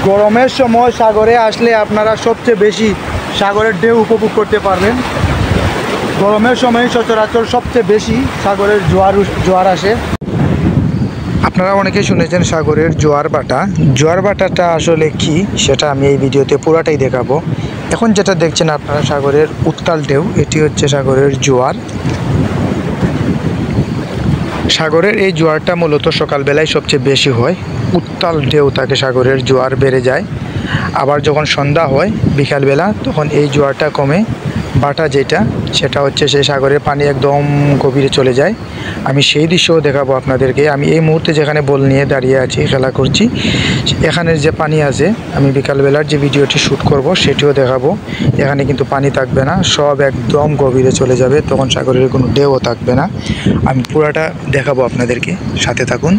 গরমের সময় সাগরে আসলে আপনারা সবচেয়ে বেশি সাগরের ঢেউ উপভোগ করতে পারবেন। গরমের সময় সচরাচর সবচেয়ে বেশি সাগরের জোয়ার আসে। আপনারা অনেকেই শুনেছেন সাগরের জোয়ার ভাটাটা আসলে কি সেটা আমি এই ভিডিওতে পুরাটাই দেখাবো। এখন যেটা দেখছেন আপনারা সাগরের উত্তাল ঢেউ, এটি হচ্ছে সাগরের জোয়ার। সাগরের এই জোয়ারটা মূলত সকালবেলায় সবচেয়ে বেশি হয়, উত্তাল ঢেউ থাকে, সাগরের জোয়ার বেড়ে যায়। আবার যখন সন্ধ্যা হয় বিকালবেলা তখন এই জোয়ারটা কমে, বাটা সেটা হচ্ছে সেই সাগরের পানি একদম গভীরে চলে যায়। আমি সেই দৃশ্যও দেখাবো আপনাদেরকে। আমি এই মুহূর্তে যেখানে বল নিয়ে দাঁড়িয়ে আছি, খেলা করছি, এখানের যে পানি আছে, আমি বিকালবেলার যে ভিডিওটি শ্যুট করব সেটিও দেখাবো। এখানে কিন্তু পানি থাকবে না, সব একদম গভীরে চলে যাবে, তখন সাগরের কোনো ঢেউও থাকবে না। আমি পুরাটা দেখাবো আপনাদেরকে, সাথে থাকুন।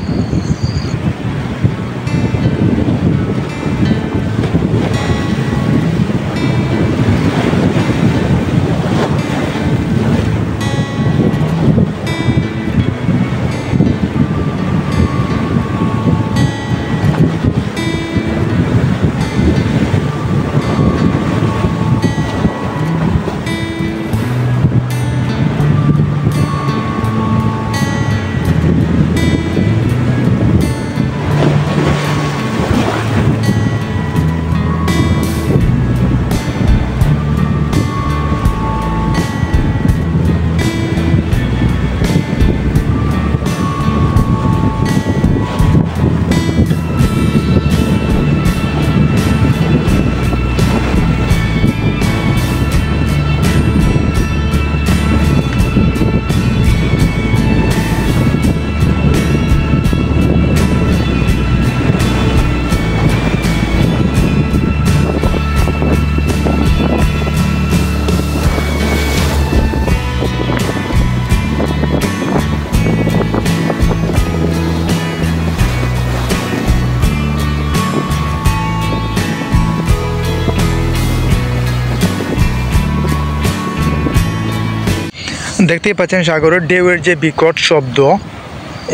দেখতেই পাচ্ছেন সাগরের ঢেউয়ের যে বিকট শব্দ,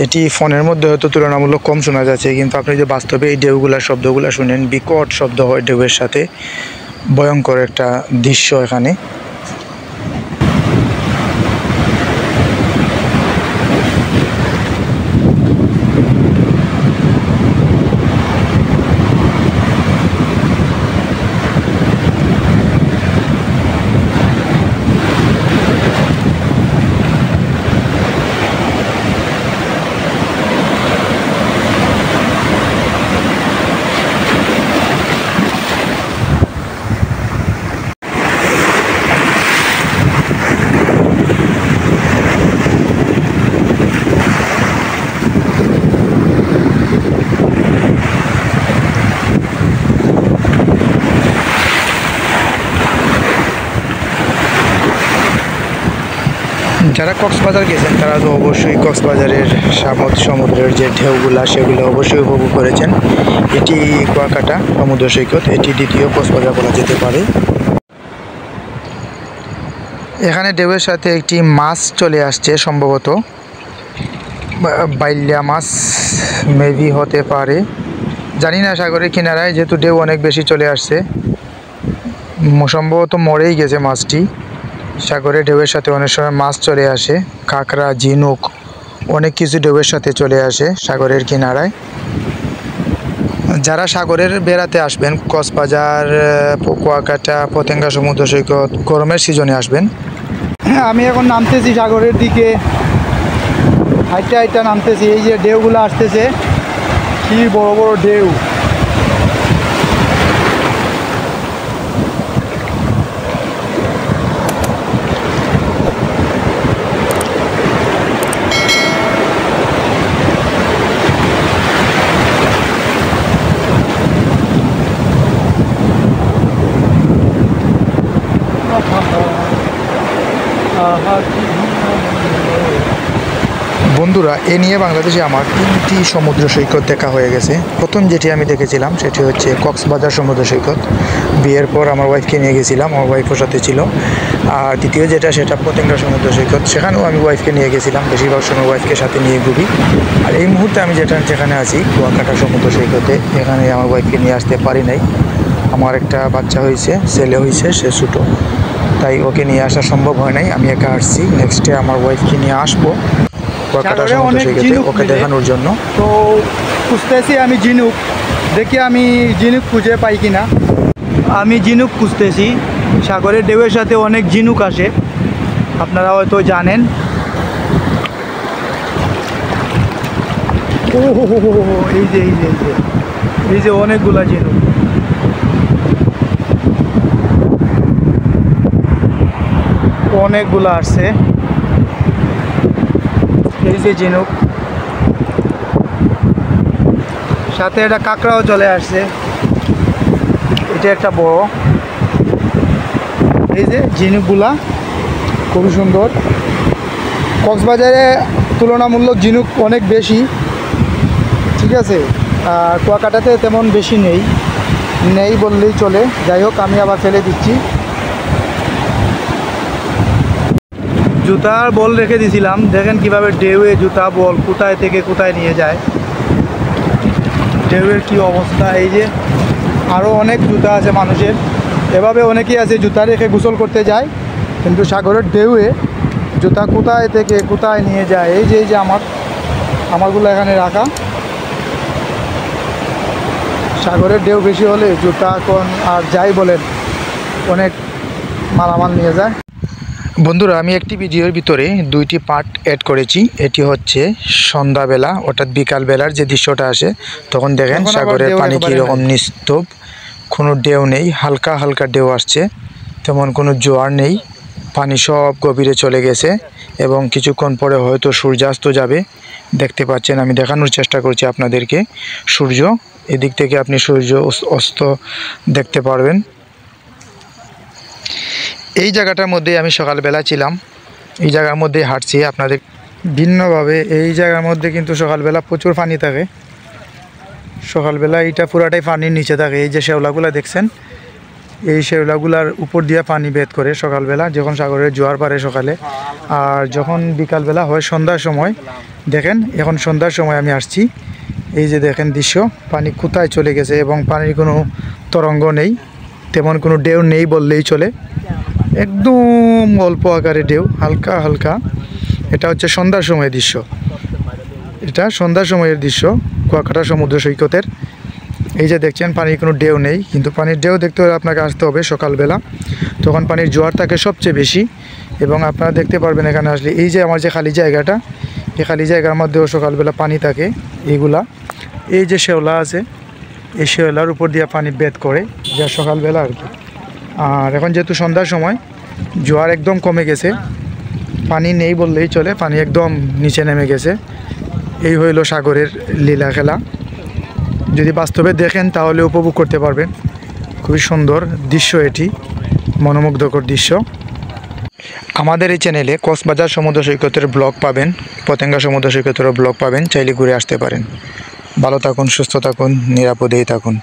এটি ফোনের মধ্যে হয়তো তুলনামূলক কম শোনা যাচ্ছে, কিন্তু আপনি যে বাস্তবে এই ঢেউগুলার শব্দগুলো শুনেন, বিকট শব্দ হয় ঢেউয়ের সাথে। ভয়ঙ্কর একটা দৃশ্য এখানে। যারা কক্সবাজার গেছেন তারা তো অবশ্যই কক্সবাজারের সমুদ্রের যে ঢেউগুলা সেগুলো অবশ্যই উপভোগ করেছেন। এটি কুয়াকাটা সমুদ্র সৈকত, এটি দ্বিতীয় কক্সবাজার বলা যেতে পারে। এখানে ঢেউয়ের সাথে একটি মাছ চলে আসছে, সম্ভবত বাইল্যা মাছ মেবি হতে পারে, জানি না। সাগরের কিনারায় যেহেতু ঢেউ অনেক বেশি চলে আসছে, সম্ভবত মরেই গেছে মাছটি। সাগরে ঢেউয়ের সাথে অনেক সময় মাছ চলে আসে, কাঁকড়া, ঝিনুক, অনেক কিছু ঢেউয়ের সাথে চলে আসে সাগরের কিনারায়। যারা সাগরের বেড়াতে আসবেন, কক্সবাজার, কুয়াকাটা, পতেঙ্গা সমুদ্র সৈকত, গরমের সিজনে আসবেন। আমি এখন নামতেছি সাগরের দিকে, হাইটা হাইটা নামতেছি। এই যে ঢেউগুলো আসতেছে, কি বড় বড় ঢেউ। বন্ধুরা, এ নিয়ে বাংলাদেশে আমার 3টি সমুদ্র সৈকত দেখা হয়ে গেছে। প্রথম যেটি আমি দেখেছিলাম সেটি হচ্ছে কক্সবাজার সমুদ্র সৈকত। বিয়ের পর আমার ওয়াইফকে নিয়ে গেছিলাম, আমার ওয়াইফও সাথে ছিল। আর দ্বিতীয় সেটা পতেঙ্গা সমুদ্র সৈকত, সেখানেও আমি ওয়াইফকে নিয়ে গেছিলাম। বেশিরভাগ সময় ওয়াইফকে সাথে নিয়ে ঘুরি। আর এই মুহূর্তে আমি যেখানে আছি, কুয়াকাটা সমুদ্র সৈকতে, এখানে আমার ওয়াইফকে নিয়ে আসতে পারি নাই। আমার একটা বাচ্চা হয়েছে, ছেলে হয়েছে, সে ছোটো, তাই ওকে নিয়ে আসা সম্ভব হয় নাই। আমি একা আসছি। নেক্সটে আমার ওয়াইফকে নিয়ে আসবো কুয়াকাটা সমুদ্র সৈকতে, ওকে দেখানোর জন্য। তো খুঁজতেছি আমি ঝিনুক, দেখি আমি ঝিনুক খুঁজে পাই কিনা। আমি ঝিনুক খুঁজতেছি। সাগরের ঢেউয়ের সাথে অনেক ঝিনুক আসে, আপনারা হয়তো জানেন। ও এই যে অনেকগুলা ঝিনুক। অনেকগুলো আসছে, এই যে ঝিনুক, সাথে একটা কাঁকড়াও চলে আসছে। এটা একটা বড়, এই যে ঝিনুকগুলা খুবই সুন্দর। কক্সবাজারে তুলনামূলক ঝিনুক অনেক বেশি, ঠিক আছে। আর কুয়াকাটাতে তেমন বেশি নেই বললেই চলে। যাই হোক, আমি আবার ফেলে দিচ্ছি। জুতার বল রেখে দিয়েছিলাম, দেখেন কিভাবে ঢেউয়ে জুতা বল কোথায় থেকে কোথায় নিয়ে যায়। ঢেউয়ের কি অবস্থা। এই যে আরও অনেক জুতা আছে মানুষের, এভাবে অনেকেই আছে জুতা রেখে গোসল করতে যায়, কিন্তু সাগরের ঢেউয়ে জুতা কোথায় থেকে কোথায় নিয়ে যায়। এই যে আমারগুলো এখানে রাখা। সাগরের ঢেউ বেশি হলে জুতা এখন আর যাই বলেন অনেক মালামাল নিয়ে যায়। বন্ধুরা, আমি একটি ভিডিওর ভিতরে 2টি পার্ট অ্যাড করেছি। এটি হচ্ছে সন্ধ্যাবেলা, অর্থাৎ বিকালবেলার যে দৃশ্যটা আসে, তখন দেখেন সাগরের পানি কীরকম নিস্তব্ধ, কোনো ঢেউ নেই, হালকা হালকা ঢেউ আসছে, তেমন কোনো জোয়ার নেই। পানি সব গভীরে চলে গেছে এবং কিছুক্ষণ পরে হয়তো সূর্যাস্ত যাবে। দেখতে পাচ্ছেন, আমি দেখানোর চেষ্টা করছি আপনাদেরকে সূর্য, এদিক থেকে আপনি সূর্য অস্ত দেখতে পারবেন। এই জায়গাটার মধ্যে আমি সকালবেলা ছিলাম, এই জায়গার মধ্যে হাঁটছি আপনাদের ভিন্নভাবে। এই জায়গার মধ্যে কিন্তু সকালবেলা প্রচুর পানি থাকে। সকালবেলা এটা পুরাটাই পানির নিচে থাকে। এই যে শেওলাগুলো দেখছেন, এই শেওলাগুলার উপর দিয়ে পানি বেদ করে সকালবেলা, যখন সাগরের জোয়ার বাড়ে সকালে। আর যখন বিকালবেলা হয় সন্ধ্যার সময়, দেখেন এখন সন্ধ্যার সময় আমি আসছি, এই যে দেখেন দৃশ্য, পানি কোথায় চলে গেছে এবং পানির কোনো তরঙ্গ নেই, তেমন কোনো ঢেউ নেই বললেই চলে। একদম অল্প আকারে ঢেউ, হালকা হালকা। এটা হচ্ছে সন্ধ্যার সময়ের দৃশ্য, এটা সন্ধ্যার সময়ের দৃশ্য কুয়াকাটা সমুদ্র সৈকতের। এই যে দেখছেন, পানির কোনো ঢেউ নেই, কিন্তু পানির ঢেউ দেখতে হলে আপনাকে আসতে হবে সকালবেলা, তখন পানির জোয়ার থাকে সবচেয়ে বেশি। এবং আপনারা দেখতে পারবেন এখানে আসলে, এই যে আমার যে খালি জায়গাটা, এই খালি জায়গার মধ্যেও সকালবেলা পানি থাকে। এইগুলা, এই যে শেওলা আছে, এই শেওলার উপর দিয়ে পানি বেদ করে, যা সকালবেলা আর কি। আর এখন যেহেতু সন্ধ্যার সময়, জোয়ার একদম কমে গেছে, পানি নেই বললেই চলে, পানি একদম নিচে নেমে গেছে। এই হইল সাগরের লীলা খেলা। যদি বাস্তবে দেখেন তাহলে উপভোগ করতে পারবেন। খুবই সুন্দর দৃশ্য, এটি মনোমুগ্ধকর দৃশ্য। আমাদের এই চ্যানেলে কক্সবাজার সমুদ্র সৈকতের ব্লগ পাবেন, পতেঙ্গা সমুদ্র সৈকতেরও ব্লগ পাবেন, চাইলে ঘুরে আসতে পারেন। ভালো থাকুন, সুস্থ থাকুন, নিরাপদেই থাকুন।